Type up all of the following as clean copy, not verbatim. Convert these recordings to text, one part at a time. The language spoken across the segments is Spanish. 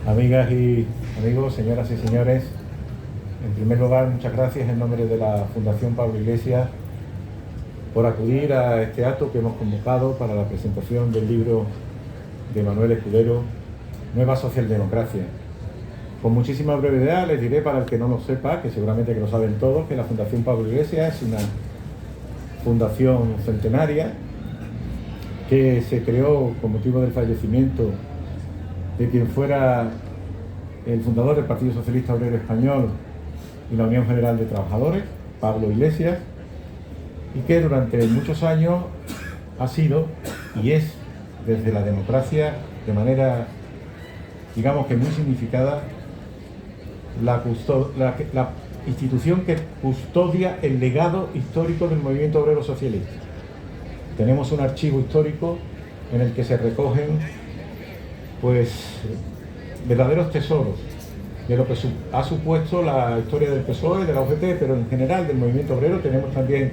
Amigas y amigos, señoras y señores, en primer lugar, muchas gracias en nombre de la Fundación Pablo Iglesias por acudir a este acto que hemos convocado para la presentación del libro de Manuel Escudero, Nueva Socialdemocracia. Con muchísima brevedad les diré, para el que no lo sepa, que seguramente que lo saben todos, que la Fundación Pablo Iglesias es una fundación centenaria que se creó con motivo del fallecimiento de quien fuera el fundador del Partido Socialista Obrero Español y la Unión General de Trabajadores, Pablo Iglesias, y que durante muchos años ha sido y es, desde la democracia, de manera, digamos que muy significada, la institución que custodia el legado histórico del movimiento obrero socialista. Tenemos un archivo histórico en el que se recogen verdaderos tesoros de lo que ha supuesto la historia del PSOE, de la UGT, pero en general del movimiento obrero. Tenemos también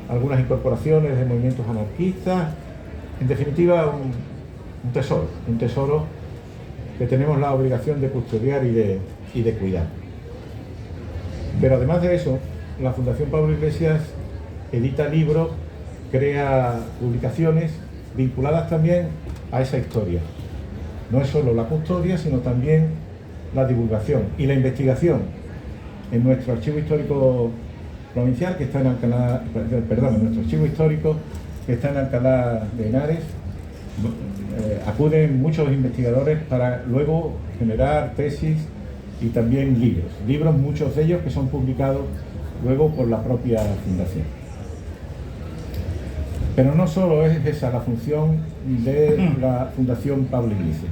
algunas incorporaciones de movimientos anarquistas. En definitiva, un tesoro que tenemos la obligación de custodiar y de cuidar. Pero además de eso, la Fundación Pablo Iglesias edita libros, crea publicaciones vinculadas también a esa historia. No es solo la custodia, sino también la divulgación y la investigación. En nuestro archivo histórico provincial, que está en Alcalá, en nuestro archivo histórico, que está en Alcalá de Henares, acuden muchos investigadores para luego generar tesis y también libros, muchos de ellos que son publicados luego por la propia Fundación. Pero no solo es esa la función de la Fundación Pablo Iglesias.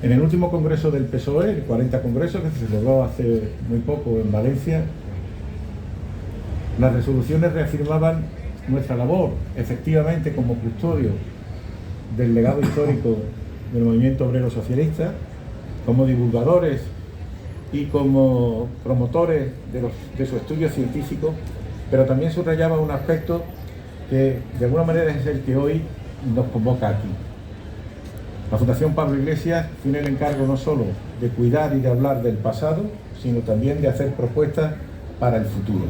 En el último congreso del PSOE, el 40 Congreso, que se celebró hace muy poco en Valencia, las resoluciones reafirmaban nuestra labor, efectivamente, como custodio del legado histórico del movimiento obrero socialista, como divulgadores y como promotores de su estudio científico, pero también subrayaba un aspecto que de alguna manera es el que hoy nos convoca aquí. La Fundación Pablo Iglesias tiene el encargo no solo de cuidar y de hablar del pasado, sino también de hacer propuestas para el futuro.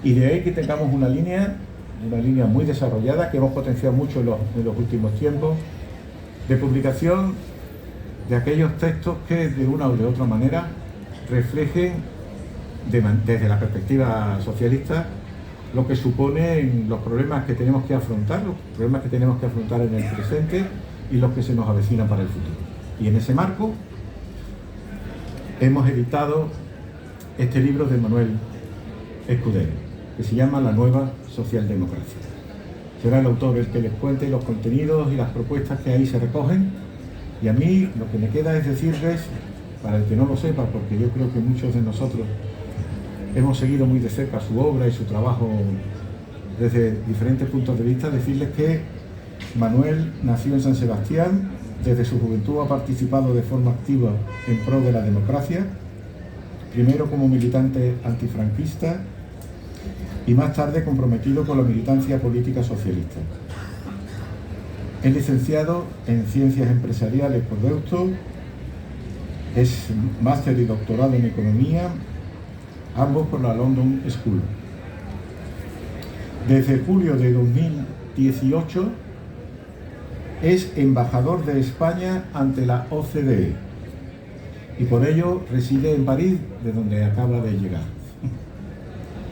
Y de ahí que tengamos una línea muy desarrollada, que hemos potenciado mucho en los últimos tiempos, de publicación de aquellos textos que de una o de otra manera reflejen desde la perspectiva socialista lo que suponen los problemas que tenemos que afrontar, en el presente y los que se nos avecinan para el futuro. Y en ese marco hemos editado este libro de Manuel Escudero, que se llama La Nueva Socialdemocracia. Será el autor el que les cuente los contenidos y las propuestas que ahí se recogen, y a mí lo que me queda es decirles, para el que no lo sepa, porque yo creo que muchos de nosotros hemos seguido muy de cerca su obra y su trabajo desde diferentes puntos de vista, decirles que Manuel nació en San Sebastián, desde su juventud ha participado de forma activa en pro de la democracia, primero como militante antifranquista y más tarde comprometido con la militancia política socialista. Es licenciado en Ciencias Empresariales por Deusto, es máster y doctorado en Economía, ambos por la London School. Desde julio de 2018 es embajador de España ante la OCDE y por ello reside en París, de donde acaba de llegar,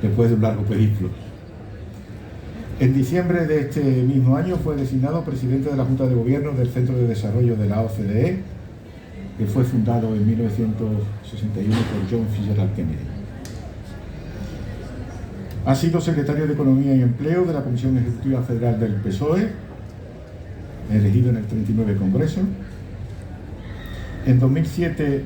después de un largo periplo. En diciembre de este mismo año fue designado presidente de la Junta de Gobierno del Centro de Desarrollo de la OCDE, que fue fundado en 1961 por John Fitzgerald Kennedy. Ha sido secretario de Economía y Empleo de la Comisión Ejecutiva Federal del PSOE, elegido en el 39 Congreso. En 2007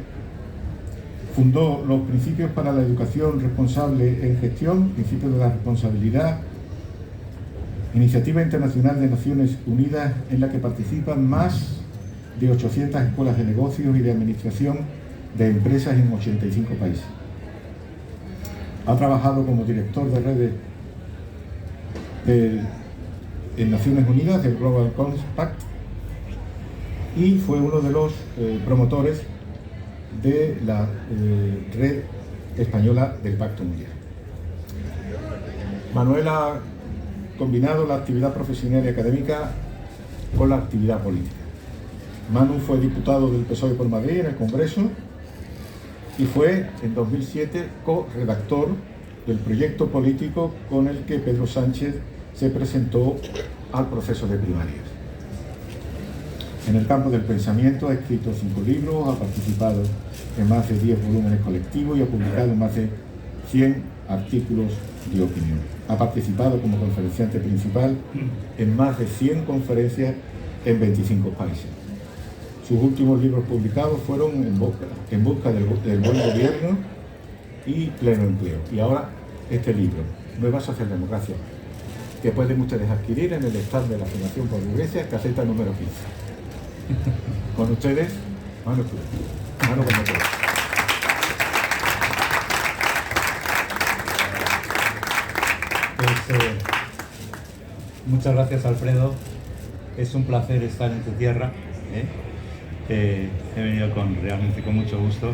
fundó los Principios para la Educación Responsable en Gestión, Principios de la Responsabilidad, iniciativa internacional de Naciones Unidas en la que participan más de 800 escuelas de negocios y de administración de empresas en 85 países. Ha trabajado como director de redes en Naciones Unidas, del Global Compact, y fue uno de los promotores de la Red Española del Pacto Mundial. Manuel ha combinado la actividad profesional y académica con la actividad política. Manu fue diputado del PSOE por Madrid en el Congreso y fue en 2007 co-redactor del proyecto político con el que Pedro Sánchez se presentó al proceso de primarias. En el campo del pensamiento ha escrito 5 libros, ha participado en más de 10 volúmenes colectivos y ha publicado más de 100 artículos de opinión. Ha participado como conferenciante principal en más de 100 conferencias en 25 países. Sus últimos libros publicados fueron En busca del buen gobierno y Pleno empleo. Y ahora este libro, Nueva Socialdemocracia, que pueden ustedes adquirir en el stand de la Fundación Pablo Iglesias, caseta número 15. Con ustedes, Manu Cruz. Manu con nosotros. Pues, muchas gracias, Alfredo. Es un placer estar en tu tierra. He venido realmente con mucho gusto.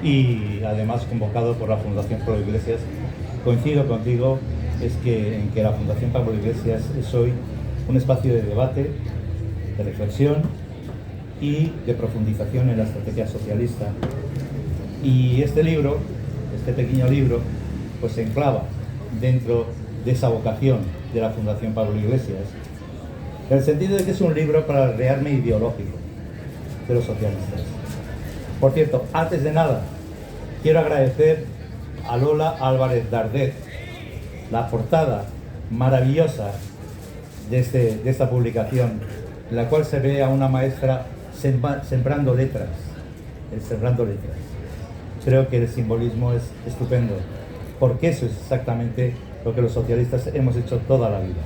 Y además convocado por la Fundación Pablo Iglesias. Coincido contigo en que la Fundación Pablo Iglesias es hoy un espacio de debate, de reflexión y de profundización en la estrategia socialista. Y este libro, este pequeño libro, pues se enclava dentro de esa vocación de la Fundación Pablo Iglesias, en el sentido de que es un libro para el rearme ideológico de los socialistas. Por cierto, antes de nada, quiero agradecer a Lola Álvarez Dardet la portada maravillosa de esta publicación, en la cual se ve a una maestra sembrando letras. Creo que el simbolismo es estupendo, porque eso es exactamente lo que los socialistas hemos hecho toda la vida.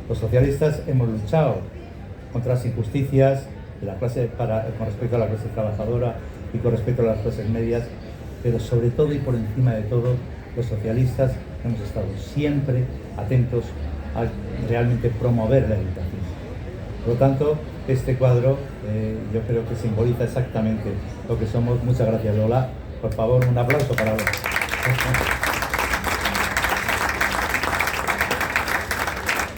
Los socialistas hemos luchado contra las injusticias de la clase, con respecto a la clase trabajadora y con respecto a las clases medias, pero sobre todo y por encima de todo, los socialistas hemos estado siempre atentos a realmente promover la educación. Por lo tanto, este cuadro yo creo que simboliza exactamente lo que somos. Muchas gracias, Lola. Por favor, un aplauso para Lola.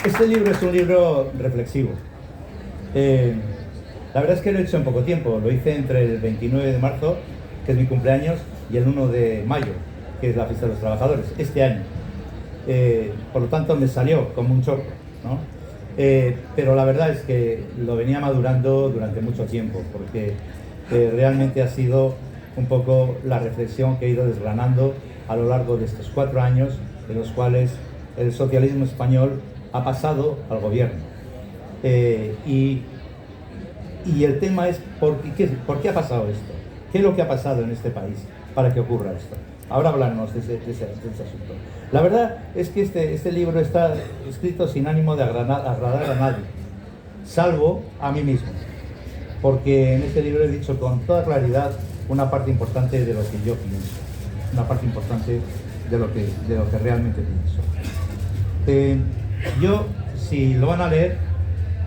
Este libro es un libro reflexivo. La verdad es que lo he hecho en poco tiempo. Lo hice entre el 29 de marzo, que es mi cumpleaños, y el 1 de mayo, que es la fiesta de los trabajadores, este año. Por lo tanto, me salió como un chorro, ¿no? Pero la verdad es que lo venía madurando durante mucho tiempo, porque realmente ha sido un poco la reflexión que he ido desgranando a lo largo de estos 4 años, de los cuales el socialismo español ha pasado al gobierno. Y el tema es ¿por qué ha pasado esto? ¿Qué es lo que ha pasado en este país para que ocurra esto? Ahora hablarnos de ese asunto. La verdad es que este libro está escrito sin ánimo de agradar a nadie, salvo a mí mismo, porque en este libro he dicho con toda claridad una parte importante de lo que yo pienso, una parte importante de lo que realmente pienso. Yo, si lo van a leer,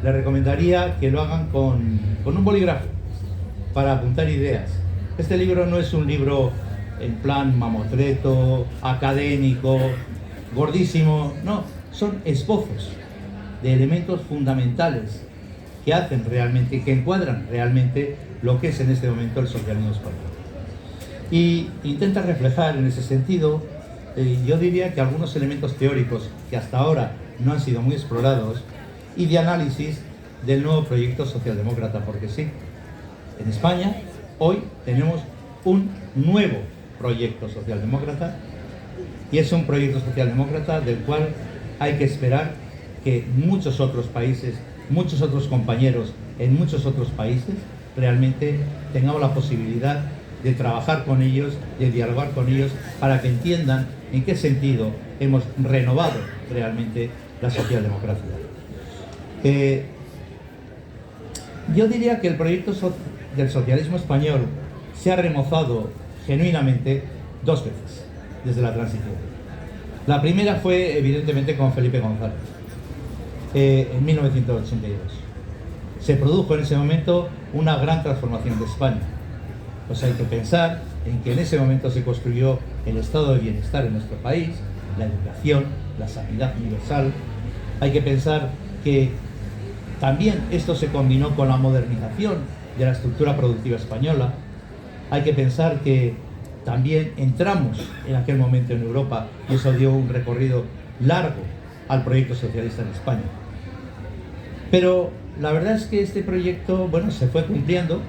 les recomendaría que lo hagan con un bolígrafo para apuntar ideas. Este libro no es un libro en plan mamotreto, académico, gordísimo, no, son esbozos de elementos fundamentales que hacen realmente, que encuadran realmente lo que es en este momento el socialismo español. Y intenta reflejar en ese sentido, yo diría que algunos elementos teóricos que hasta ahora no han sido muy explorados y de análisis del nuevo proyecto socialdemócrata, porque sí, en España hoy tenemos un nuevo proyecto socialdemócrata y es un proyecto socialdemócrata del cual hay que esperar que muchos otros países, muchos otros compañeros en muchos otros países realmente tengamos la posibilidad de trabajar con ellos, de dialogar con ellos para que entiendan en qué sentido hemos renovado realmente la socialdemocracia. Yo diría que el proyecto del socialismo español se ha remozado genuinamente 2 veces desde la transición. La primera fue evidentemente con Felipe González en 1982. se produjo en ese momento una gran transformación de España. Pues hay que pensar en que en ese momento se construyó el estado de bienestar en nuestro país, la educación, la sanidad universal. Hay que pensar que también esto se combinó con la modernización de la estructura productiva española. Hay que pensar que también entramos en aquel momento en Europa y eso dio un recorrido largo al proyecto socialista en España. Pero la verdad es que este proyecto, bueno, se fue cumpliendo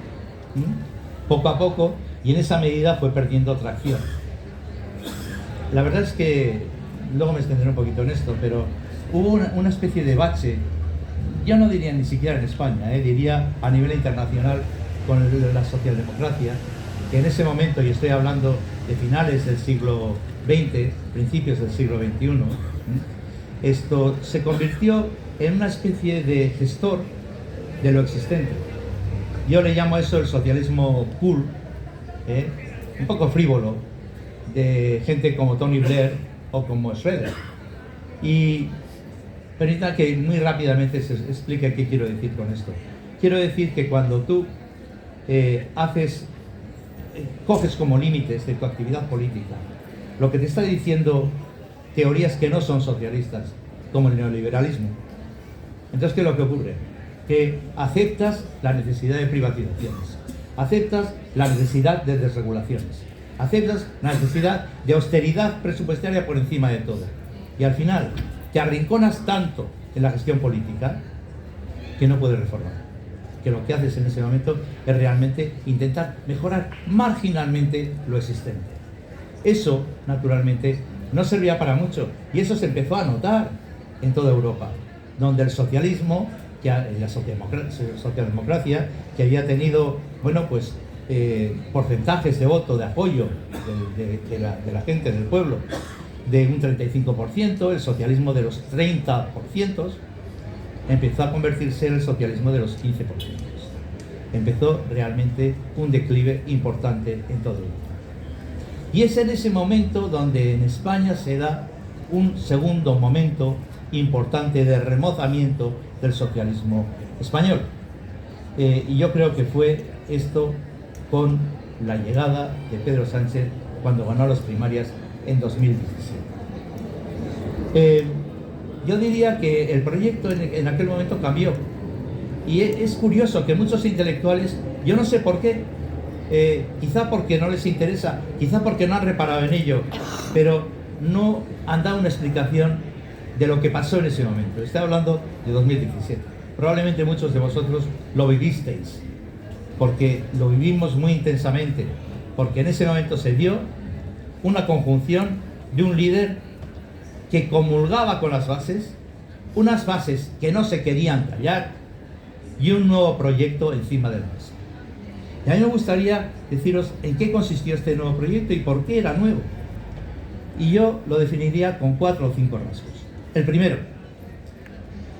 poco a poco y en esa medida fue perdiendo tracción. La verdad es que, luego me extenderé un poquito en esto, pero hubo una especie de bache, yo no diría ni siquiera en España, diría a nivel internacional con la socialdemocracia, que en ese momento, y estoy hablando de finales del siglo XX, principios del siglo XXI, esto se convirtió en una especie de gestor de lo existente. Yo le llamo a eso el socialismo cool, un poco frívolo, de gente como Tony Blair o como Schroeder. Y permita que muy rápidamente se explique qué quiero decir con esto. Quiero decir que cuando tú coges como límites de tu actividad política lo que te está diciendo teorías que no son socialistas, como el neoliberalismo, entonces ¿qué es lo que ocurre? Que aceptas la necesidad de privatizaciones, aceptas la necesidad de desregulaciones, aceptas la necesidad de austeridad presupuestaria por encima de todo, y al final te arrinconas tanto en la gestión política que no puedes reformar, que lo que haces en ese momento es realmente intentar mejorar marginalmente lo existente. Eso, naturalmente, no servía para mucho, y eso se empezó a notar en toda Europa, donde el socialismo, la socialdemocracia, que había tenido, bueno, pues porcentajes de voto, de apoyo de la gente, del pueblo, de un 35%, el socialismo de los 30%, empezó a convertirse en el socialismo de los 15%. Empezó realmente un declive importante en todo el mundo. Y es en ese momento donde en España se da un segundo momento importante de remozamiento del socialismo español. Y yo creo que fue esto con la llegada de Pedro Sánchez cuando ganó las primarias en 2017. Yo diría que el proyecto en aquel momento cambió. Y es curioso que muchos intelectuales, yo no sé por qué, quizá porque no les interesa, quizá porque no han reparado en ello, pero no han dado una explicación de lo que pasó en ese momento. Estoy hablando de 2017. Probablemente muchos de vosotros lo vivisteis, porque lo vivimos muy intensamente, porque en ese momento se dio una conjunción de un líder que comulgaba con las bases, unas bases que no se querían callar y un nuevo proyecto encima de la mesa. Y a mí me gustaría deciros en qué consistió este nuevo proyecto y por qué era nuevo. Y yo lo definiría con 4 o 5 rasgos. El primero,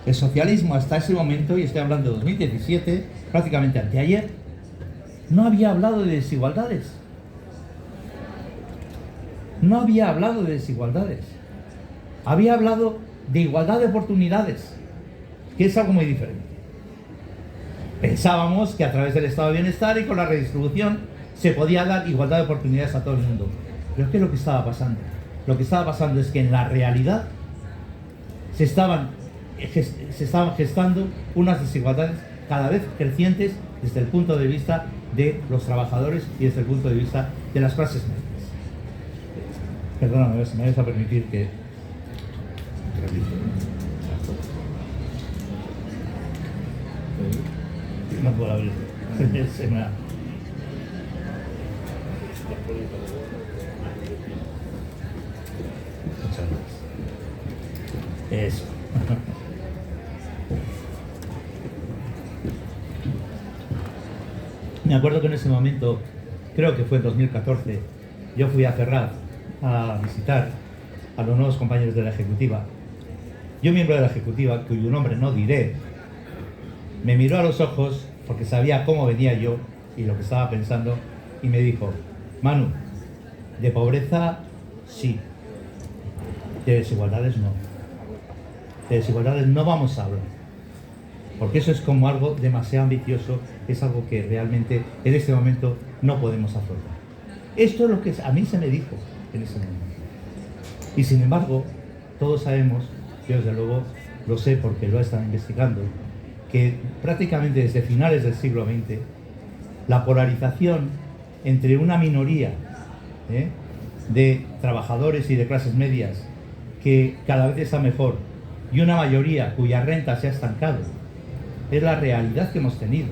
el socialismo hasta ese momento, y estoy hablando de 2017, prácticamente anteayer, no había hablado de desigualdades. No había hablado de desigualdades. Había hablado de igualdad de oportunidades, que es algo muy diferente. Pensábamos que a través del estado de bienestar y con la redistribución se podía dar igualdad de oportunidades a todo el mundo. Pero ¿qué es lo que estaba pasando? Lo que estaba pasando es que en la realidad se estaban gestando unas desigualdades cada vez crecientes desde el punto de vista de los trabajadores y desde el punto de vista de las clases medias. Perdóname, si me vais a permitir que... No puedo abrir. Se me ha... Muchas gracias. Eso. Me acuerdo que en ese momento, creo que fue en 2014, yo fui a Ferraz a visitar a los nuevos compañeros de la Ejecutiva. Y un miembro de la Ejecutiva, cuyo nombre no diré, me miró a los ojos porque sabía cómo venía yo y lo que estaba pensando y me dijo: Manu, de pobreza sí, de desigualdades no. De desigualdades no vamos a hablar. porque eso es como algo demasiado ambicioso, es algo que realmente en este momento no podemos afrontar. Esto es lo que a mí se me dijo en ese momento. Y sin embargo, todos sabemos, yo desde luego lo sé porque lo he estado investigando, que prácticamente desde finales del siglo XX, la polarización entre una minoría de trabajadores y de clases medias que cada vez está mejor y una mayoría cuya renta se ha estancado, es la realidad que hemos tenido,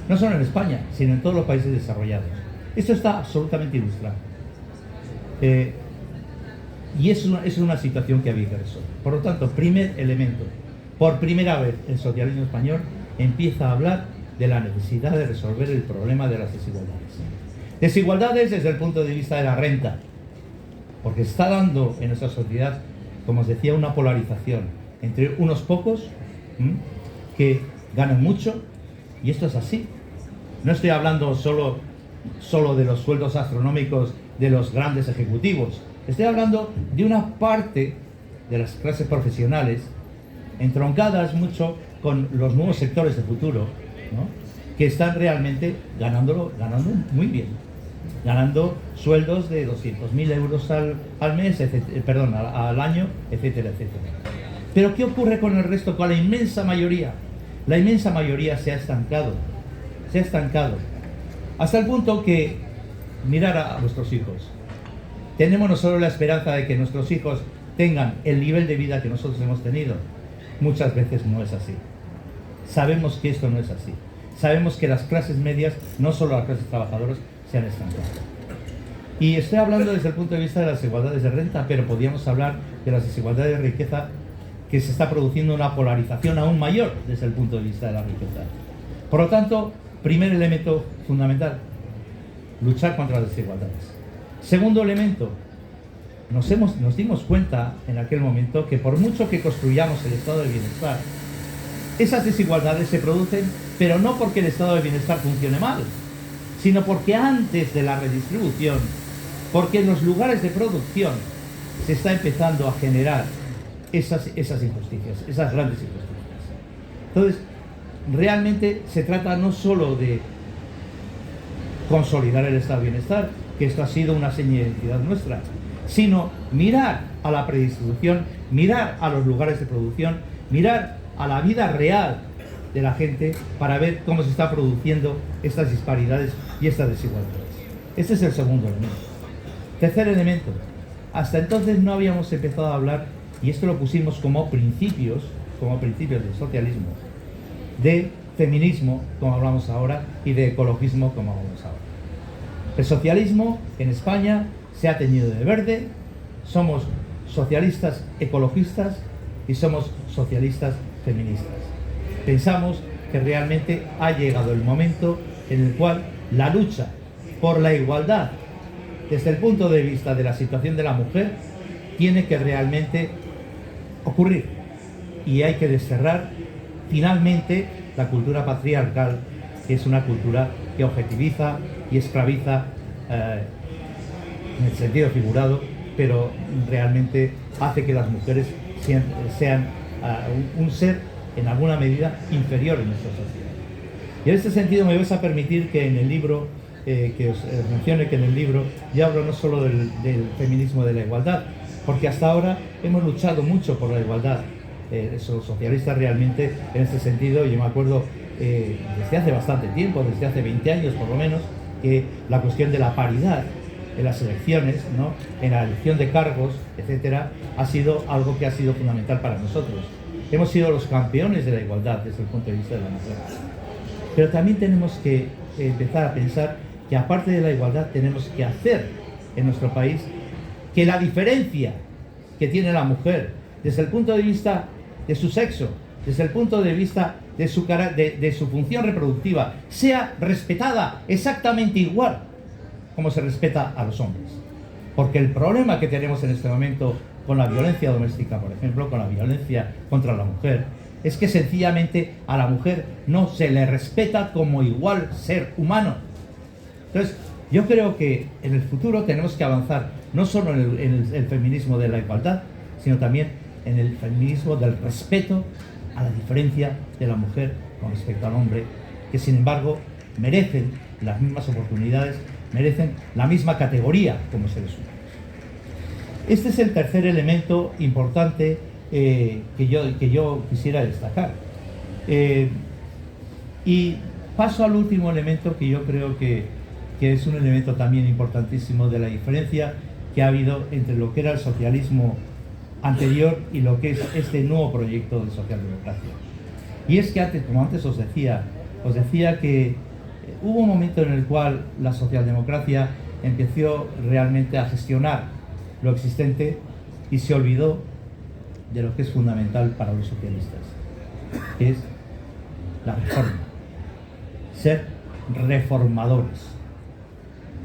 no solo en España, sino en todos los países desarrollados. Esto está absolutamente ilustrado. Y es una situación que había que resolver. Por lo tanto, primer elemento, por primera vez el socialismo español empieza a hablar de la necesidad de resolver el problema de las desigualdades. Desigualdades desde el punto de vista de la renta, porque está dando en nuestra sociedad, como os decía, una polarización entre unos pocos que ganan mucho, y esto es así. No estoy hablando solo de los sueldos astronómicos de los grandes ejecutivos, estoy hablando de una parte de las clases profesionales entroncadas mucho con los nuevos sectores de futuro, ¿no?, que están realmente ganando muy bien, ganando sueldos de 200.000 euros al mes, al año, etcétera, etcétera. Pero ¿qué ocurre con el resto, con la inmensa mayoría? La inmensa mayoría se ha estancado, hasta el punto que, mirar a vuestros hijos, tenemos nosotros la esperanza de que nuestros hijos tengan el nivel de vida que nosotros hemos tenido. Muchas veces no es así. Sabemos que esto no es así. Sabemos que las clases medias, no solo las clases trabajadoras, se han estancado. Y estoy hablando desde el punto de vista de las desigualdades de renta, pero podríamos hablar de las desigualdades de riqueza, que se está produciendo una polarización aún mayor desde el punto de vista de la riqueza. Por lo tanto, primer elemento fundamental, luchar contra las desigualdades. Segundo elemento, nos dimos cuenta en aquel momento que por mucho que construyamos el estado de bienestar, esas desigualdades se producen, pero no porque el estado de bienestar funcione mal, sino porque antes de la redistribución, porque en los lugares de producción se está empezando a generar esas injusticias, esas grandes injusticias. Entonces, realmente se trata no solo de consolidar el estado de bienestar, que esto ha sido una seña de identidad nuestra, sino mirar a la predistribución, mirar a los lugares de producción, mirar a la vida real de la gente para ver cómo se están produciendo estas disparidades y estas desigualdades. Este es el segundo elemento. Tercer elemento, hasta entonces no habíamos empezado a hablar, y esto lo pusimos como principios del socialismo, de feminismo, como hablamos ahora, y de ecologismo, como hablamos ahora. El socialismo en España se ha teñido de verde, somos socialistas ecologistas y somos socialistas feministas. Pensamos que realmente ha llegado el momento en el cual la lucha por la igualdad desde el punto de vista de la situación de la mujer tiene que realmente ocurrir, y hay que desterrar finalmente la cultura patriarcal, que es una cultura que objetiviza y esclaviza en el sentido figurado, pero realmente hace que las mujeres sean un ser en alguna medida inferior en nuestra sociedad. Y en este sentido me vais a permitir que en el libro, que os mencione que en el libro yo hablo no solo del feminismo de la igualdad, porque hasta ahora hemos luchado mucho por la igualdad. Los socialistas realmente en este sentido, yo me acuerdo desde hace bastante tiempo, desde hace 20 años por lo menos, que la cuestión de la paridad en las elecciones, ¿no?, en la elección de cargos, etcétera, ha sido algo que ha sido fundamental para nosotros. Hemos sido los campeones de la igualdad desde el punto de vista de la mujer. Pero también tenemos que empezar a pensar que aparte de la igualdad tenemos que hacer en nuestro país que la diferencia que tiene la mujer desde el punto de vista de su sexo, desde el punto de vista de su función reproductiva, sea respetada exactamente igual como se respeta a los hombres. Porque el problema que tenemos en este momento con la violencia doméstica, por ejemplo, con la violencia contra la mujer, es que sencillamente a la mujer no se le respeta como igual ser humano. Entonces, yo creo que en el futuro tenemos que avanzar no solo en el feminismo de la igualdad, sino también en el feminismo del respeto a la diferencia de la mujer con respecto al hombre, que sin embargo merecen las mismas oportunidades, merecen la misma categoría como seres humanos. Este es el tercer elemento importante que yo quisiera destacar. Y paso al último elemento que yo creo que es un elemento también importantísimo de la diferencia que ha habido entre lo que era el socialismo anterior y lo que es este nuevo proyecto de socialdemocracia. Y es que antes, como antes os decía que hubo un momento en el cual la socialdemocracia empezó realmente a gestionar lo existente y se olvidó de lo que es fundamental para los socialistas, que es la reforma, ser reformadores.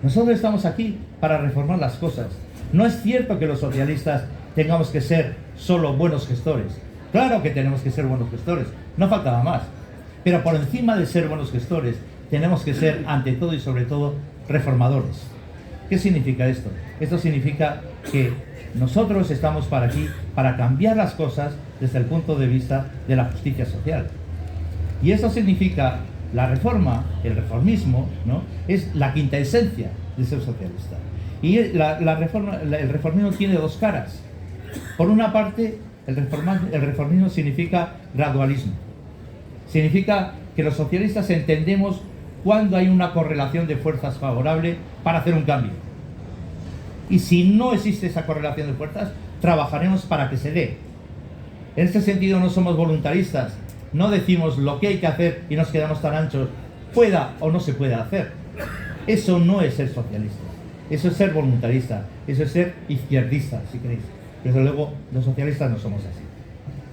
Nosotros estamos aquí para reformar las cosas. No es cierto que los socialistas tengamos que ser solo buenos gestores. Claro que tenemos que ser buenos gestores, no faltaba más. Pero por encima de ser buenos gestores, tenemos que ser, ante todo y sobre todo, reformadores. ¿Qué significa esto? Esto significa que nosotros estamos aquí para cambiar las cosas desde el punto de vista de la justicia social. Y eso significa la reforma, el reformismo, ¿no? Es la quinta esencia de ser socialista. Y el reformismo tiene dos caras. Por una parte, el reformismo significa gradualismo. Significa que los socialistas entendemos cuando hay una correlación de fuerzas favorable para hacer un cambio. Y si no existe esa correlación de fuerzas, trabajaremos para que se dé. En este sentido no somos voluntaristas, no decimos lo que hay que hacer y nos quedamos tan anchos, pueda o no se pueda hacer. Eso no es ser socialista, eso es ser voluntarista, eso es ser izquierdista, si queréis. Desde luego, los socialistas no somos así.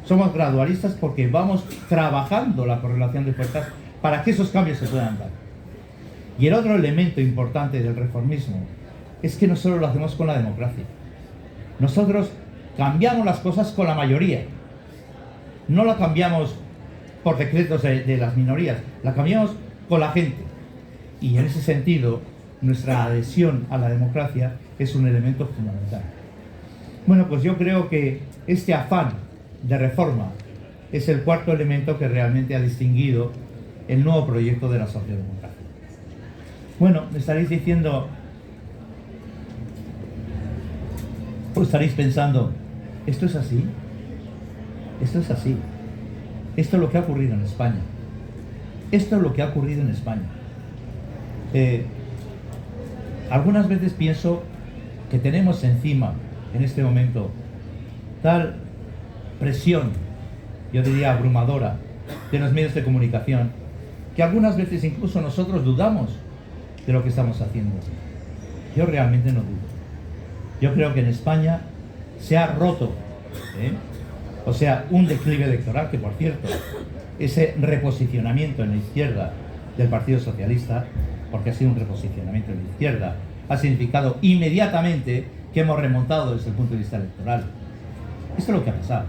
Somos gradualistas porque vamos trabajando la correlación de fuerzas para que esos cambios se puedan dar. Y el otro elemento importante del reformismo es que nosotros lo hacemos con la democracia. Nosotros cambiamos las cosas con la mayoría. No la cambiamos por decretos de las minorías, la cambiamos con la gente. Y en ese sentido, nuestra adhesión a la democracia es un elemento fundamental. Bueno, pues yo creo que este afán de reforma es el cuarto elemento que realmente ha distinguido el nuevo proyecto de la socialdemocracia. Bueno, me estaréis diciendo, pues estaréis pensando, ¿esto es así? Esto es así. Esto es lo que ha ocurrido en España. Esto es lo que ha ocurrido en España. Algunas veces pienso que tenemos encima, en este momento, tal presión, yo diría abrumadora, de los medios de comunicación, que algunas veces incluso nosotros dudamos de lo que estamos haciendo. Yo realmente no dudo. Yo creo que en España se ha roto, o sea, un declive electoral, que por cierto, ese reposicionamiento en la izquierda del Partido Socialista, porque ha sido un reposicionamiento en la izquierda, ha significado inmediatamente que hemos remontado desde el punto de vista electoral. Esto es lo que ha pasado.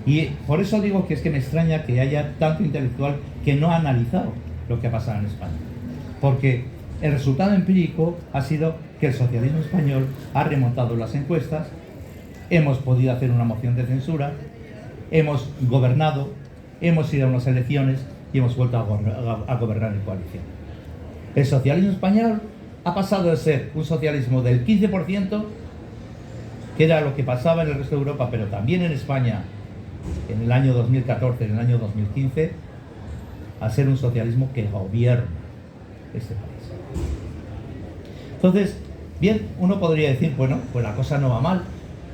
Y por eso digo que es que me extraña que haya tanto intelectual que no ha analizado lo que ha pasado en España. Porque el resultado empírico ha sido que el socialismo español ha remontado las encuestas, hemos podido hacer una moción de censura, hemos gobernado, hemos ido a unas elecciones y hemos vuelto a gobernar en coalición. El socialismo español ha pasado de ser un socialismo del 15%, que era lo que pasaba en el resto de Europa, pero también en España en el año 2014, en el año 2015, a ser un socialismo que gobierna este país. Entonces, bien, uno podría decir, bueno, pues la cosa no va mal,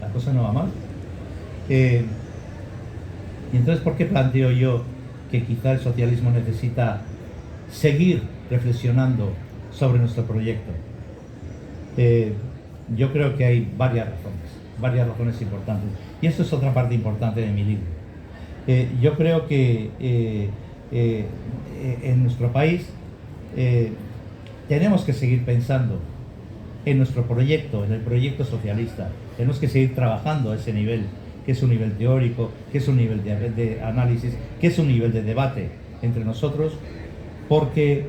la cosa no va mal. Y entonces, ¿por qué planteo yo que quizá el socialismo necesita seguir reflexionando sobre nuestro proyecto? Yo creo que hay varias razones importantes. Y esto es otra parte importante de mi libro. Yo creo que en nuestro país tenemos que seguir pensando en nuestro proyecto, en el proyecto socialista. Tenemos que seguir trabajando a ese nivel, que es un nivel teórico, que es un nivel de análisis, que es un nivel de debate entre nosotros, porque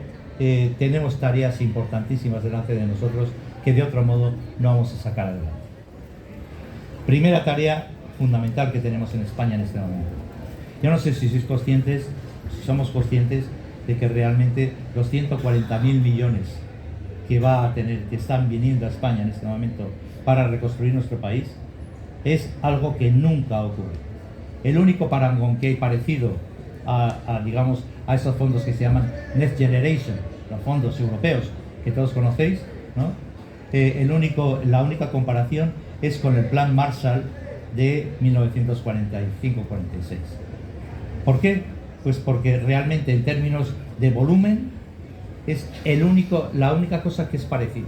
tenemos tareas importantísimas delante de nosotros que de otro modo no vamos a sacar adelante. Primera tarea fundamental que tenemos en España en este momento. Yo no sé si sois conscientes, si somos conscientes de que realmente los 140.000 millones que va a tener, que están viniendo a España en este momento para reconstruir nuestro país, es algo que nunca ocurre. El único parangón que hay parecido digamos, a esos fondos que se llaman Next Generation, los fondos europeos que todos conocéis, ¿no? La única comparación es con el Plan Marshall de 1945-46. ¿Por qué? Pues porque realmente en términos de volumen es la única cosa que es parecida.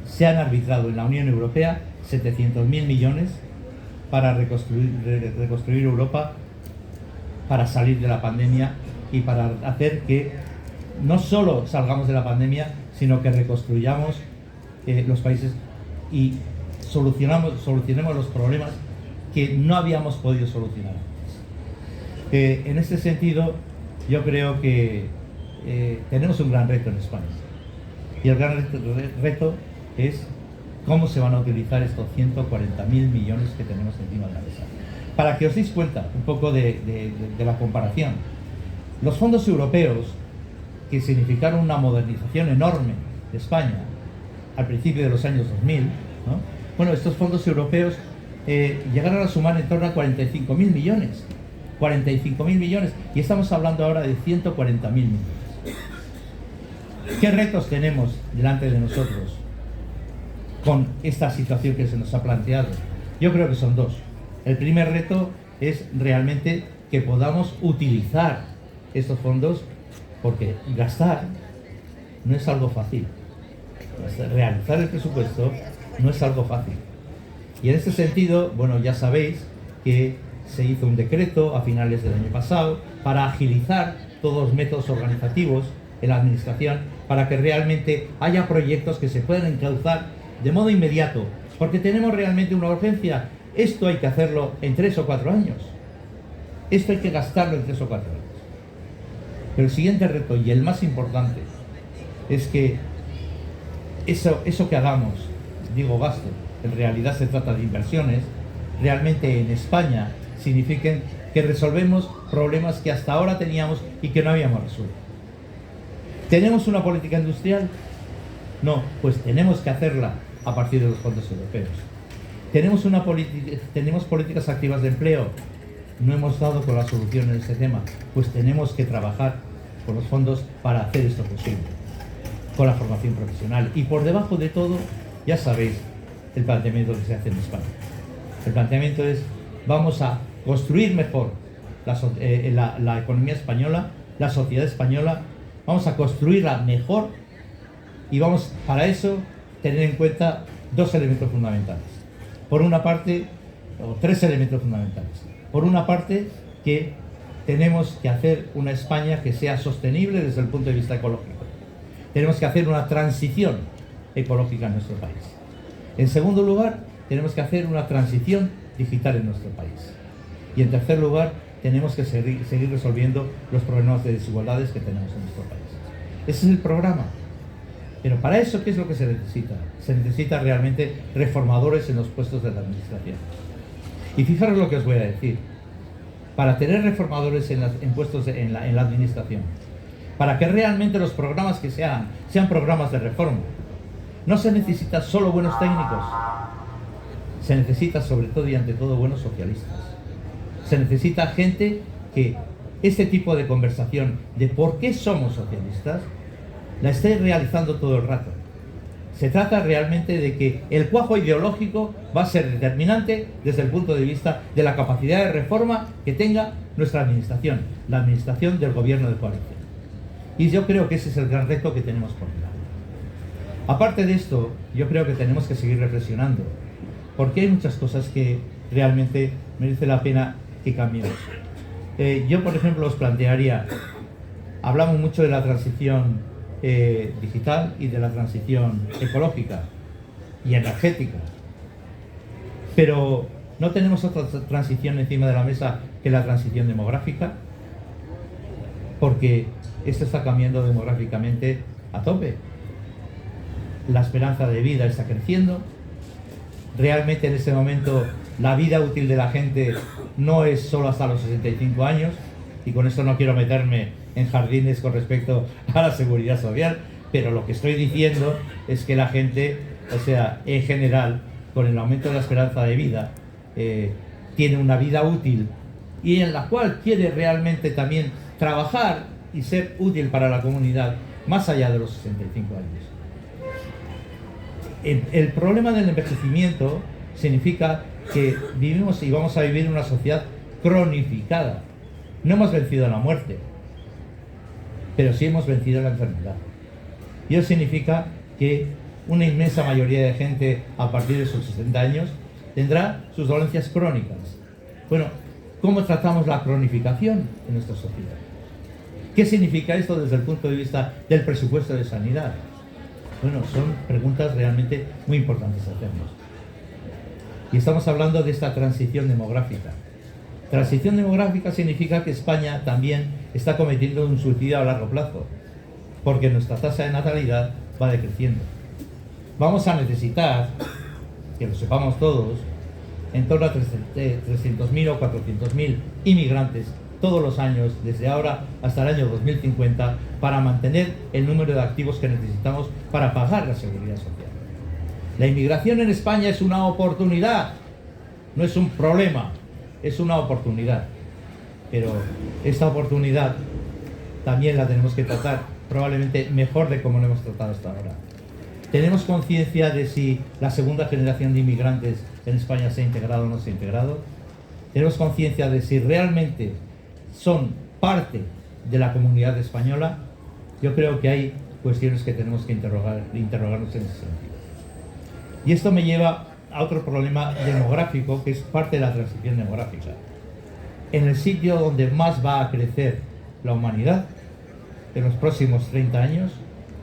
Se han arbitrado en la Unión Europea 700.000 millones para reconstruir Europa, para salir de la pandemia y para hacer que no solo salgamos de la pandemia, sino que reconstruyamos los países y solucionemos los problemas que no habíamos podido solucionar antes. En este sentido, yo creo que tenemos un gran reto en España. Y el gran reto es cómo se van a utilizar estos 140.000 millones que tenemos encima de la mesa. Para que os deis cuenta un poco de la comparación, los fondos europeos, que significaron una modernización enorme de España al principio de los años 2000, ¿no? Bueno, estos fondos europeos llegaron a sumar en torno a 45.000 millones. 45.000 millones, y estamos hablando ahora de 140.000 millones. ¿Qué retos tenemos delante de nosotros con esta situación que se nos ha planteado? Yo creo que son dos. El primer reto es realmente que podamos utilizar estos fondos, porque gastar no es algo fácil. Realizar el presupuesto no es algo fácil. Y en este sentido, bueno, ya sabéis que se hizo un decreto a finales del año pasado para agilizar todos los métodos organizativos en la administración, para que realmente haya proyectos que se puedan encauzar de modo inmediato, porque tenemos realmente una urgencia. Esto hay que hacerlo en 3 o 4 años. Esto hay que gastarlo en 3 o 4 años. Pero el siguiente reto, y el más importante, es que eso que hagamos, digo gasto, en realidad se trata de inversiones, realmente en España signifiquen que resolvemos problemas que hasta ahora teníamos y que no habíamos resuelto. ¿Tenemos una política industrial? No, pues tenemos que hacerla a partir de los fondos europeos. ¿Tenemos políticas activas de empleo? No hemos dado con la solución en este tema, pues tenemos que trabajar con los fondos para hacer esto posible, con la formación profesional. Y por debajo de todo, ya sabéis el planteamiento que se hace en España. El planteamiento es: vamos a construir mejor la economía española, la sociedad española, vamos a construirla mejor, y vamos para eso tener en cuenta 2 elementos fundamentales. Por una parte, o 3 elementos fundamentales. Por una parte, que tenemos que hacer una España que sea sostenible desde el punto de vista ecológico. Tenemos que hacer una transición ecológica en nuestro país. En segundo lugar, tenemos que hacer una transición digital en nuestro país. Y en tercer lugar, tenemos que seguir resolviendo los problemas de desigualdades que tenemos en nuestro país. Ese es el programa. Pero para eso, ¿qué es lo que se necesita? Se necesita realmente reformadores en los puestos de la administración. Y fijaros lo que os voy a decir. Para tener reformadores en puestos en la administración, para que realmente los programas que sean programas de reforma, no se necesita solo buenos técnicos, se necesita sobre todo y ante todo buenos socialistas. Se necesita gente que este tipo de conversación de por qué somos socialistas la esté realizando todo el rato. Se trata realmente de que el cuajo ideológico va a ser determinante desde el punto de vista de la capacidad de reforma que tenga nuestra administración, la administración del gobierno de coalición. Y yo creo que ese es el gran reto que tenemos por delante. Aparte de esto, yo creo que tenemos que seguir reflexionando, porque hay muchas cosas que realmente merece la pena que cambiemos. Yo, por ejemplo, os plantearía, hablamos mucho de la transición digital y de la transición ecológica y energética, pero ¿no tenemos otra transición encima de la mesa que la transición demográfica? Porque esto está cambiando demográficamente a tope. La esperanza de vida está creciendo. Realmente en este momento la vida útil de la gente no es solo hasta los 65 años, y con esto no quiero meterme en jardines con respecto a la seguridad social, pero lo que estoy diciendo es que la gente, o sea, en general, con el aumento de la esperanza de vida, tiene una vida útil y en la cual quiere realmente también trabajar y ser útil para la comunidad más allá de los 65 años. El problema del envejecimiento significa que vivimos y vamos a vivir en una sociedad cronificada. No hemos vencido la muerte, pero sí hemos vencido la enfermedad. Y eso significa que una inmensa mayoría de gente a partir de sus 60 años tendrá sus dolencias crónicas. Bueno, ¿cómo tratamos la cronificación en nuestra sociedad? ¿Qué significa esto desde el punto de vista del presupuesto de sanidad? Bueno, son preguntas realmente muy importantes hacernos. Y estamos hablando de esta transición demográfica. Transición demográfica significa que España también está cometiendo un suicidio a largo plazo, porque nuestra tasa de natalidad va decreciendo. Vamos a necesitar, que lo sepamos todos, en torno a 300.000 o 400.000 inmigrantes todos los años, desde ahora hasta el año 2050, para mantener el número de activos que necesitamos para pagar la seguridad social. La inmigración en España es una oportunidad, no es un problema, es una oportunidad. Pero esta oportunidad también la tenemos que tratar probablemente mejor de como lo hemos tratado hasta ahora. ¿Tenemos conciencia de si la segunda generación de inmigrantes en España se ha integrado o no se ha integrado? ¿Tenemos conciencia de si realmente son parte de la comunidad española? Yo creo que hay cuestiones que tenemos que interrogarnos en ese sentido. Y esto me lleva a otro problema demográfico, que es parte de la transición demográfica. En el sitio donde más va a crecer la humanidad en los próximos 30 años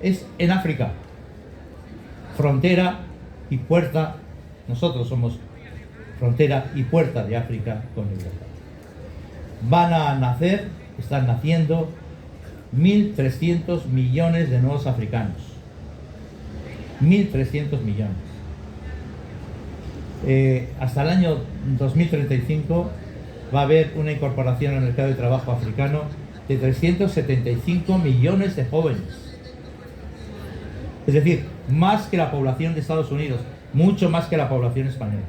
es en África. Frontera y puerta, nosotros somos frontera y puerta de África con Europa. Van a nacer, están naciendo 1.300 millones de nuevos africanos. 1.300 millones. Hasta el año 2035 va a haber una incorporación al mercado de trabajo africano de 375 millones de jóvenes. Es decir, más que la población de Estados Unidos, mucho más que la población española,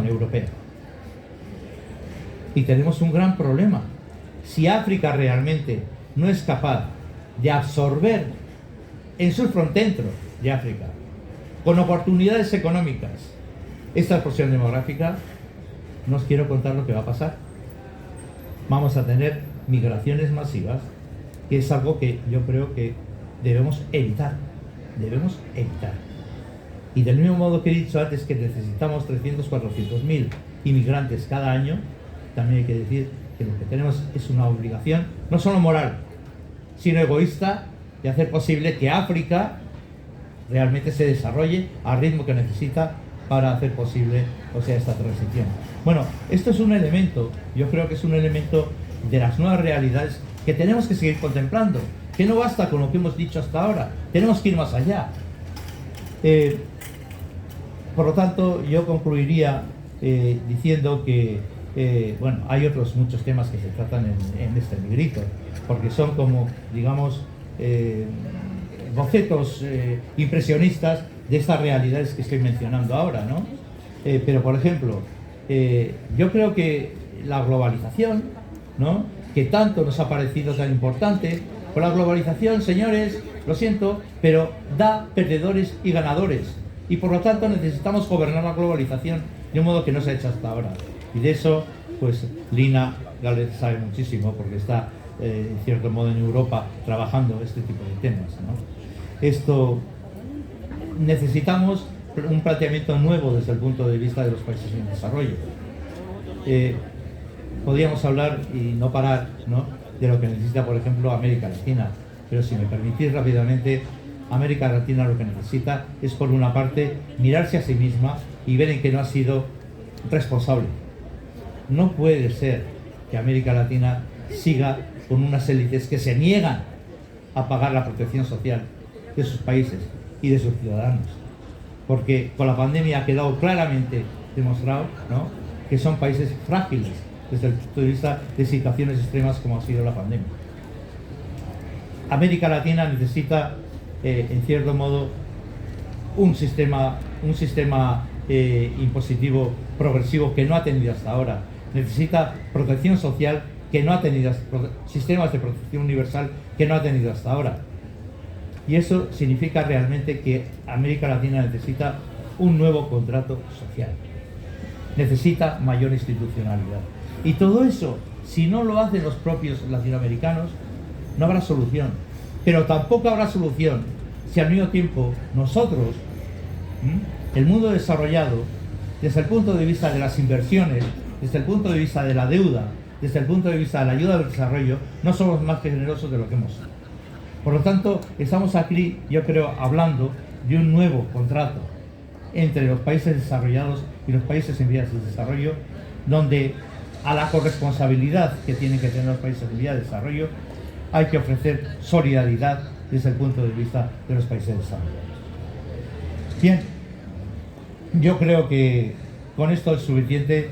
europea. Y tenemos un gran problema. Si África realmente no es capaz de absorber en su frontero de África, con oportunidades económicas, esta explosión demográfica, no os quiero contar lo que va a pasar. Vamos a tener migraciones masivas, que es algo que yo creo que debemos evitar. Debemos evitar. Y del mismo modo que he dicho antes que necesitamos 300-400.000 inmigrantes cada año, también hay que decir que lo que tenemos es una obligación, no solo moral, sino egoísta, de hacer posible que África realmente se desarrolle al ritmo que necesita para hacer posible, esta transición. Bueno, esto es un elemento, yo creo que es un elemento de las nuevas realidades que tenemos que seguir contemplando, que no basta con lo que hemos dicho hasta ahora, tenemos que ir más allá. Por lo tanto, yo concluiría diciendo que hay otros muchos temas que se tratan en este librito, porque son como, digamos, bocetos impresionistas de estas realidades que estoy mencionando ahora, ¿no? Pero, por ejemplo, yo creo que la globalización, ¿no?, que tanto nos ha parecido tan importante, pues la globalización, señores, lo siento, pero da perdedores y ganadores. Y por lo tanto necesitamos gobernar la globalización de un modo que no se ha hecho hasta ahora. Y de eso, pues Lina Gálvez sabe muchísimo, porque está, en cierto modo, en Europa trabajando este tipo de temas, ¿no? Esto, necesitamos un planteamiento nuevo desde el punto de vista de los países en desarrollo. Podríamos hablar y no parar, ¿no?, de lo que necesita, por ejemplo, América Latina, pero si me permitís rápidamente, América Latina lo que necesita es, por una parte, mirarse a sí misma y ver en que no ha sido responsable. No puede ser que América Latina siga con unas élites que se niegan a pagar la protección social de sus países y de sus ciudadanos, porque con la pandemia ha quedado claramente demostrado, ¿no?, que son países frágiles desde el punto de vista de situaciones extremas como ha sido la pandemia. América Latina necesita, en cierto modo, un sistema impositivo progresivo que no ha tenido hasta ahora. Necesita protección social que no ha tenido, sistemas de protección universal que no ha tenido hasta ahora. Y eso significa realmente que América Latina necesita un nuevo contrato social. Necesita mayor institucionalidad. Y todo eso, si no lo hacen los propios latinoamericanos, no habrá solución. Pero tampoco habrá solución si al mismo tiempo nosotros, el mundo desarrollado, desde el punto de vista de las inversiones, desde el punto de vista de la deuda, desde el punto de vista de la ayuda al desarrollo, no somos más que generosos de lo que hemos sido. Por lo tanto, estamos aquí, yo creo, hablando de un nuevo contrato entre los países desarrollados y los países en vías de desarrollo, donde a la corresponsabilidad que tienen que tener los países en vías de desarrollo hay que ofrecer solidaridad desde el punto de vista de los países desarrollados. Bien, yo creo que con esto es suficiente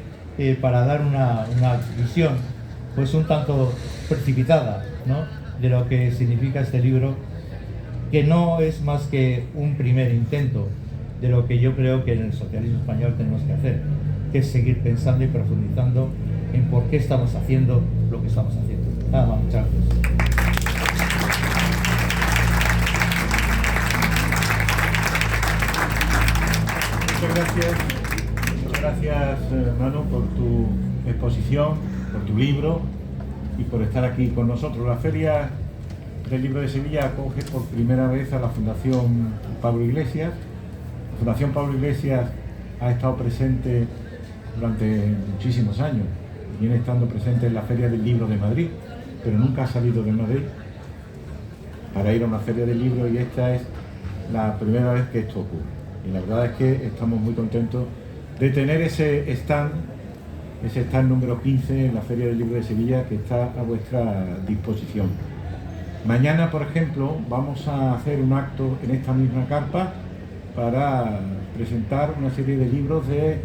para dar una visión pues un tanto precipitada, ¿no?, de lo que significa este libro, que no es más que un primer intento de lo que yo creo que en el socialismo español tenemos que hacer, que es seguir pensando y profundizando en por qué estamos haciendo lo que estamos haciendo. Nada más, muchas gracias. Muchas gracias Manu, por tu exposición, por tu libro y por estar aquí con nosotros. La Feria del Libro de Sevilla acoge por primera vez a la Fundación Pablo Iglesias. La Fundación Pablo Iglesias ha estado presente durante muchísimos años, viene estando presente en la Feria del Libro de Madrid, pero nunca ha salido de Madrid para ir a una feria del libro, y esta es la primera vez que esto ocurre. Y la verdad es que estamos muy contentos de tener ese stand número 15 en la Feria del Libro de Sevilla, que está a vuestra disposición. Mañana, por ejemplo, vamos a hacer un acto en esta misma carpa para presentar una serie de libros de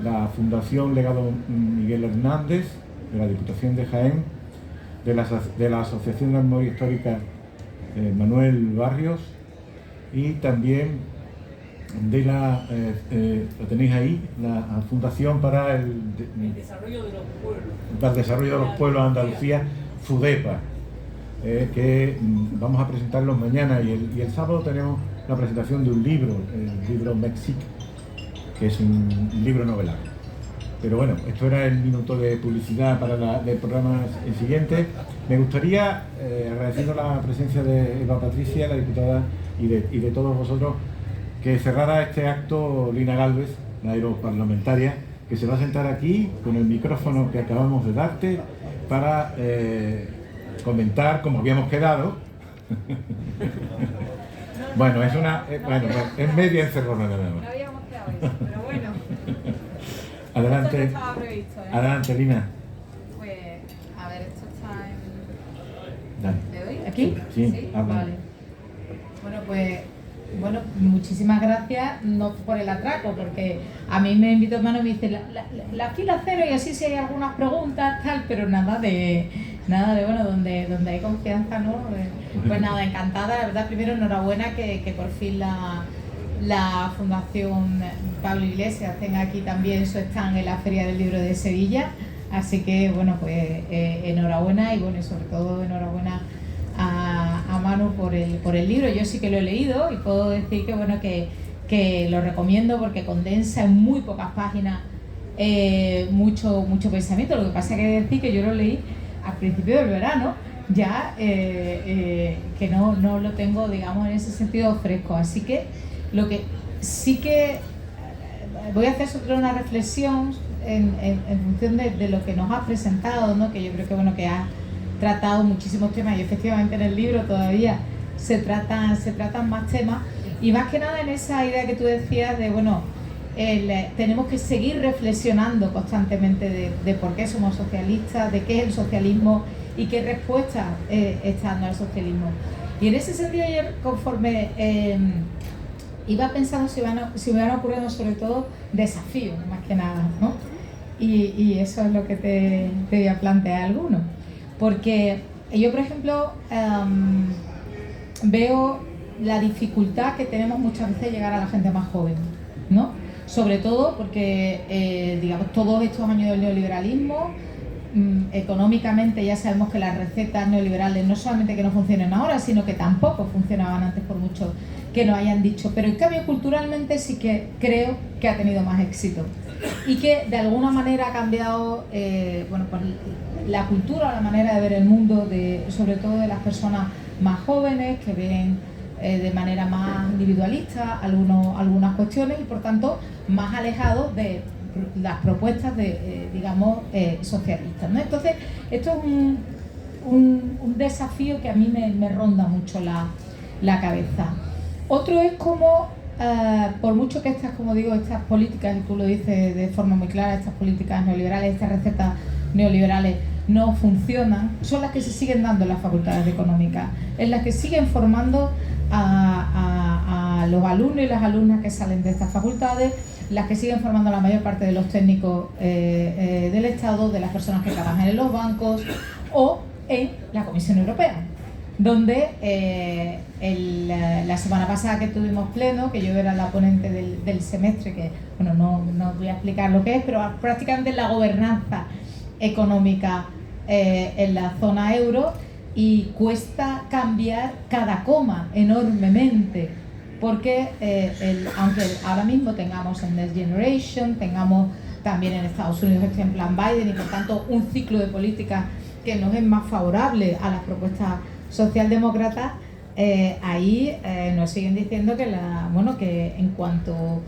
la Fundación Legado Miguel Hernández, de la Diputación de Jaén, de la Asociación de Memoria Histórica Manuel Barrios, y también de lo tenéis ahí, la Fundación para el Desarrollo de los Pueblos. Para el Desarrollo de los Pueblos de Andalucía, FUDEPA, que vamos a presentarlos mañana, y el sábado tenemos la presentación de un libro, el libro Mexic, que es un libro novelado. Pero bueno, esto era el minuto de publicidad para el programa siguiente. Me gustaría, agradeciendo la presencia de Eva Patricia, la diputada, y de todos vosotros, que cerrara este acto Lina Gálvez, la europarlamentaria, que se va a sentar aquí con el micrófono que acabamos de darte para comentar como habíamos quedado. Bueno, es media encerrona nada más. No habíamos quedado eso, pero bueno. Adelante. Esto no estaba previsto, ¿eh? Adelante, Lina. Pues, a ver, esto está en... Dale. ¿Le doy? ¿Aquí? Sí, habla. Vale. Bueno, muchísimas gracias, no por el atraco, porque a mí me invitó hermano y me dice la fila cero, y así si hay algunas preguntas, tal, pero nada de bueno, donde hay confianza, ¿no? Pues nada, encantada, la verdad. Primero, enhorabuena que por fin la Fundación Pablo Iglesias tenga aquí también su stand en la Feria del Libro de Sevilla, así que bueno, pues enhorabuena, y bueno, y sobre todo enhorabuena a Manu por el libro. Yo sí que lo he leído y puedo decir que bueno, que lo recomiendo, porque condensa en muy pocas páginas mucho pensamiento. Lo que pasa es que decir que yo lo leí al principio del verano, ya que no lo tengo, digamos, en ese sentido fresco. Así que lo que sí que voy a hacer sobre una reflexión en función de lo que nos has presentado, ¿no? Que yo creo que bueno, que has tratado muchísimos temas, y efectivamente en el libro todavía se tratan más temas, y más que nada en esa idea que tú decías de bueno, tenemos que seguir reflexionando constantemente de por qué somos socialistas, de qué es el socialismo y qué respuesta está dando al socialismo. Y en ese sentido, ayer, conforme iba pensando si me van ocurriendo sobre todo desafíos, más que nada, ¿no? Y eso es lo que te voy a plantear alguno. Porque yo, por ejemplo, veo la dificultad que tenemos muchas veces de llegar a la gente más joven, ¿no? Sobre todo porque, digamos, todos estos años del neoliberalismo, económicamente ya sabemos que las recetas neoliberales no solamente que no funcionen ahora, sino que tampoco funcionaban antes, por mucho que nos hayan dicho. Pero en cambio culturalmente sí que creo que ha tenido más éxito y que de alguna manera ha cambiado bueno, pues, la cultura, la manera de ver el mundo, sobre todo de las personas más jóvenes que ven de manera más individualista algunas cuestiones y por tanto más alejados de las propuestas digamos, socialistas, ¿no? Entonces, esto es un desafío que a mí me ronda mucho la cabeza. Otro es como, por mucho que como digo, estas políticas, y tú lo dices de forma muy clara, estas políticas neoliberales, estas recetas neoliberales no funcionan, son las que se siguen dando en las facultades de económicas, en las que siguen formando a los alumnos y las alumnas que salen de estas facultades, las que siguen formando la mayor parte de los técnicos del Estado, de las personas que trabajan en los bancos o en la Comisión Europea, donde la semana pasada que tuvimos pleno, que yo era la ponente del semestre, que bueno, no voy a explicar lo que es, pero prácticamente la gobernanza económica en la zona euro, y cuesta cambiar cada coma enormemente, porque aunque ahora mismo tengamos el Next Generation, tengamos también en Estados Unidos este en plan Biden y por tanto un ciclo de políticas que nos es más favorable a las propuestas socialdemócratas, ahí nos siguen diciendo que en cuanto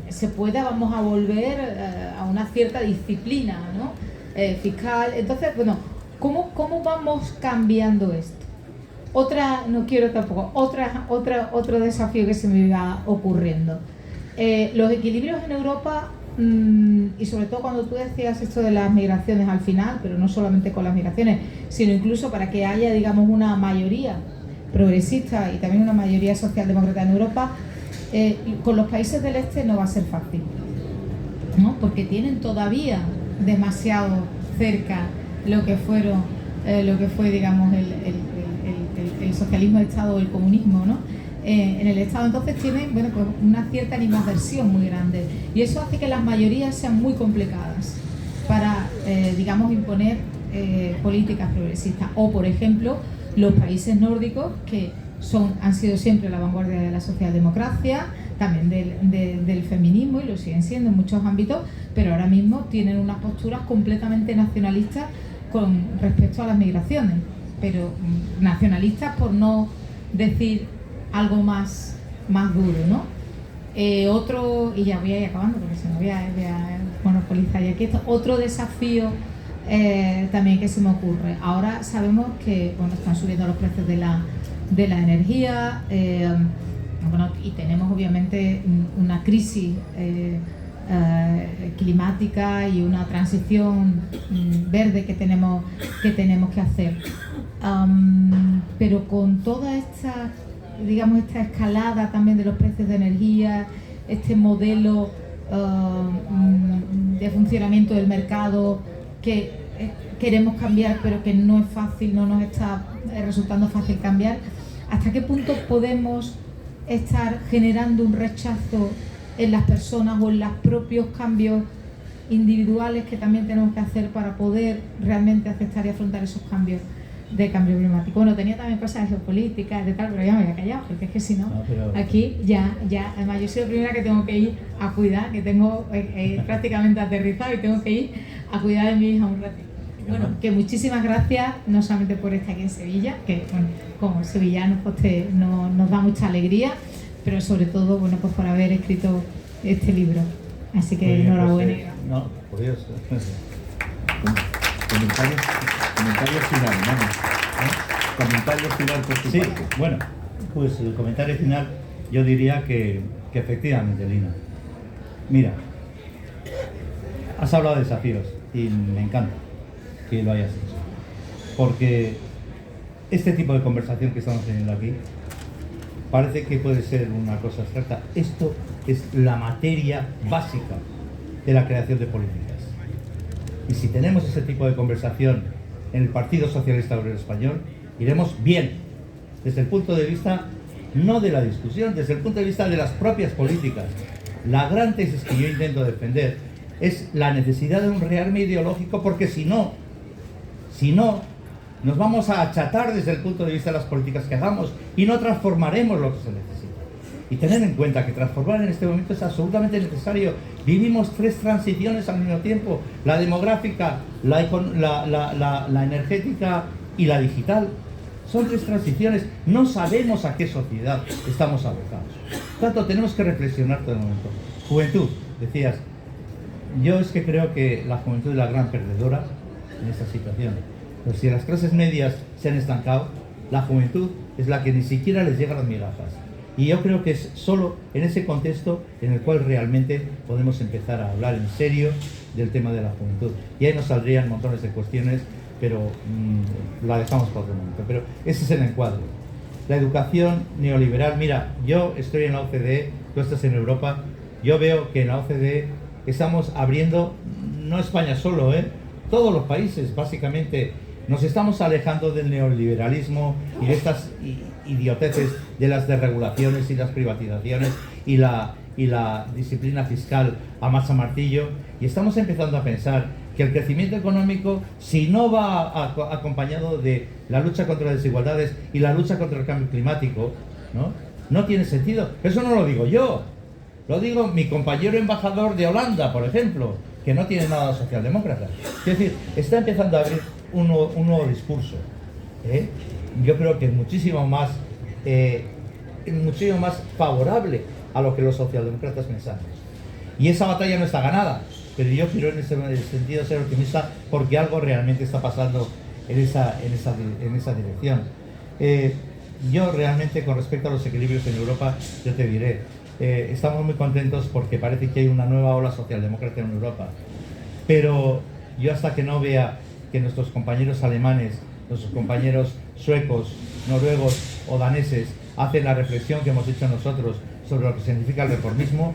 se pueda vamos a volver a una cierta disciplina, ¿no? Fiscal. Entonces, bueno, ¿cómo vamos cambiando esto? Otro desafío que se me iba ocurriendo. Los equilibrios en Europa, y sobre todo cuando tú decías esto de las migraciones al final, pero no solamente con las migraciones, sino incluso para que haya, digamos, una mayoría progresista y también una mayoría socialdemócrata en Europa, con los países del este no va a ser fácil, ¿no? Porque tienen todavía demasiado cerca lo que fue, digamos, el socialismo de Estado o el comunismo, ¿no? En el Estado. Entonces tienen, bueno, pues una cierta animadversión muy grande y eso hace que las mayorías sean muy complicadas para, digamos, imponer políticas progresistas. O, por ejemplo, los países nórdicos que han sido siempre la vanguardia de la socialdemocracia, también del feminismo, y lo siguen siendo en muchos ámbitos, pero ahora mismo tienen unas posturas completamente nacionalistas con respecto a las migraciones, pero nacionalistas por no decir algo más duro, ¿no? Otro, y ya voy a ir acabando porque si no voy a monopolizar ya aquí esto, otro desafío también que se me ocurre. Ahora sabemos que, bueno, están subiendo los precios de la energía, bueno, y tenemos obviamente una crisis climática y una transición verde que tenemos que hacer. Pero con toda esta, digamos, esta escalada también de los precios de energía, este modelo de funcionamiento del mercado que queremos cambiar pero que no es fácil, no nos está resultando fácil cambiar, ¿hasta qué punto podemos estar generando un rechazo en las personas o en los propios cambios individuales que también tenemos que hacer para poder realmente aceptar y afrontar esos cambios de cambio climático? Bueno, tenía también cosas de geopolítica, de tal, pero ya me voy a callar, porque es que si no, aquí ya, además yo soy la primera que tengo que ir a cuidar, que tengo prácticamente aterrizado y tengo que ir a cuidar de mi hija un ratito. Bueno, que muchísimas gracias, no solamente por estar aquí en Sevilla, que bueno, como sevillanos pues nos da mucha alegría, pero sobre todo, bueno, pues por haber escrito este libro. Así que bien, enhorabuena. Pues, no, por Dios. Comentario final, vamos. Comentario final por tu parte. Bueno, pues el comentario final yo diría que efectivamente, Lina. Mira, has hablado de desafíos y me encanta que lo hayas hecho. Porque este tipo de conversación que estamos teniendo aquí parece que puede ser una cosa abstracta. Esto es la materia básica de la creación de políticas. Y si tenemos ese tipo de conversación en el Partido Socialista Obrero Español, iremos bien, desde el punto de vista no de la discusión, desde el punto de vista de las propias políticas. La gran tesis que yo intento defender es la necesidad de un rearme ideológico, porque si no, nos vamos a achatar desde el punto de vista de las políticas que hagamos y no transformaremos lo que se necesita. Y tener en cuenta que transformar en este momento es absolutamente necesario. Vivimos 3 transiciones al mismo tiempo: la demográfica, la energética y la digital. Son 3 transiciones. No sabemos a qué sociedad estamos abocados. Por tanto, tenemos que reflexionar todo el momento. Juventud, decías. Yo es que creo que la juventud es la gran perdedora en esta situación. Pero si las clases medias se han estancado, la juventud es la que ni siquiera les llega a las migajas. Y yo creo que es solo en ese contexto en el cual realmente podemos empezar a hablar en serio del tema de la juventud. Y ahí nos saldrían montones de cuestiones, pero la dejamos para otro momento. Pero ese es el encuadre. La educación neoliberal, mira, yo estoy en la OCDE, tú estás en Europa, yo veo que en la OCDE estamos abriendo, no España solo, todos los países básicamente. Nos estamos alejando del neoliberalismo y de estas idioteces de las desregulaciones y las privatizaciones y la disciplina fiscal a masa martillo, y estamos empezando a pensar que el crecimiento económico, si no va acompañado de la lucha contra las desigualdades y la lucha contra el cambio climático, no tiene sentido. Eso no lo digo yo, lo digo mi compañero embajador de Holanda, por ejemplo, que no tiene nada socialdemócrata. Es decir, está empezando a abrir un nuevo discurso. Yo creo que es muchísimo más favorable a lo que los socialdemócratas pensamos. Y esa batalla no está ganada, pero yo quiero en ese sentido ser optimista, porque algo realmente está pasando en esa dirección. Yo realmente, con respecto a los equilibrios en Europa, yo te diré, estamos muy contentos porque parece que hay una nueva ola socialdemócrata en Europa, pero yo hasta que no vea que nuestros compañeros alemanes, nuestros compañeros suecos, noruegos o daneses hacen la reflexión que hemos hecho nosotros sobre lo que significa el reformismo,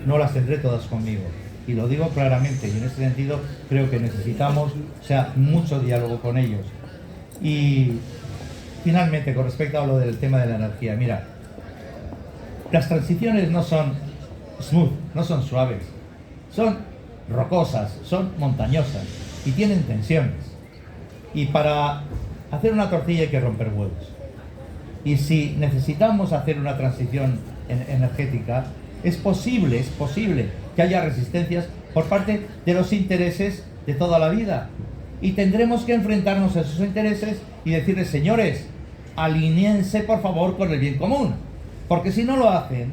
no las tendré todas conmigo. Y lo digo claramente, y en ese sentido creo que necesitamos mucho diálogo con ellos. Y finalmente, con respecto a lo del tema de la energía, mira, las transiciones no son smooth, no son suaves, son rocosas, son montañosas y tienen tensiones. Y para hacer una tortilla hay que romper huevos. Y si necesitamos hacer una transición energética, es posible que haya resistencias por parte de los intereses de toda la vida. Y tendremos que enfrentarnos a esos intereses y decirles: señores, alíñense por favor con el bien común. Porque si no lo hacen,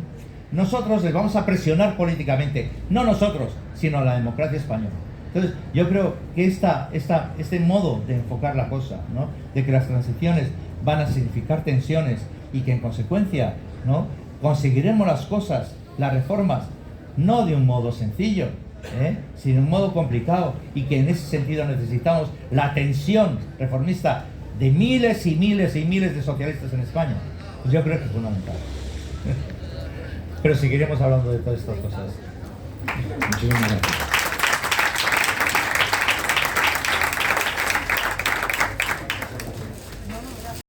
nosotros les vamos a presionar políticamente. No nosotros, sino la democracia española. Entonces, yo creo que este modo de enfocar la cosa, de que las transiciones van a significar tensiones y que en consecuencia conseguiremos las cosas, las reformas, no de un modo sencillo, sino de un modo complicado, y que en ese sentido necesitamos la tensión reformista de miles y miles y miles de socialistas en España, pues yo creo que es fundamental. Pero seguiremos hablando de todas estas cosas. Muchísimas gracias.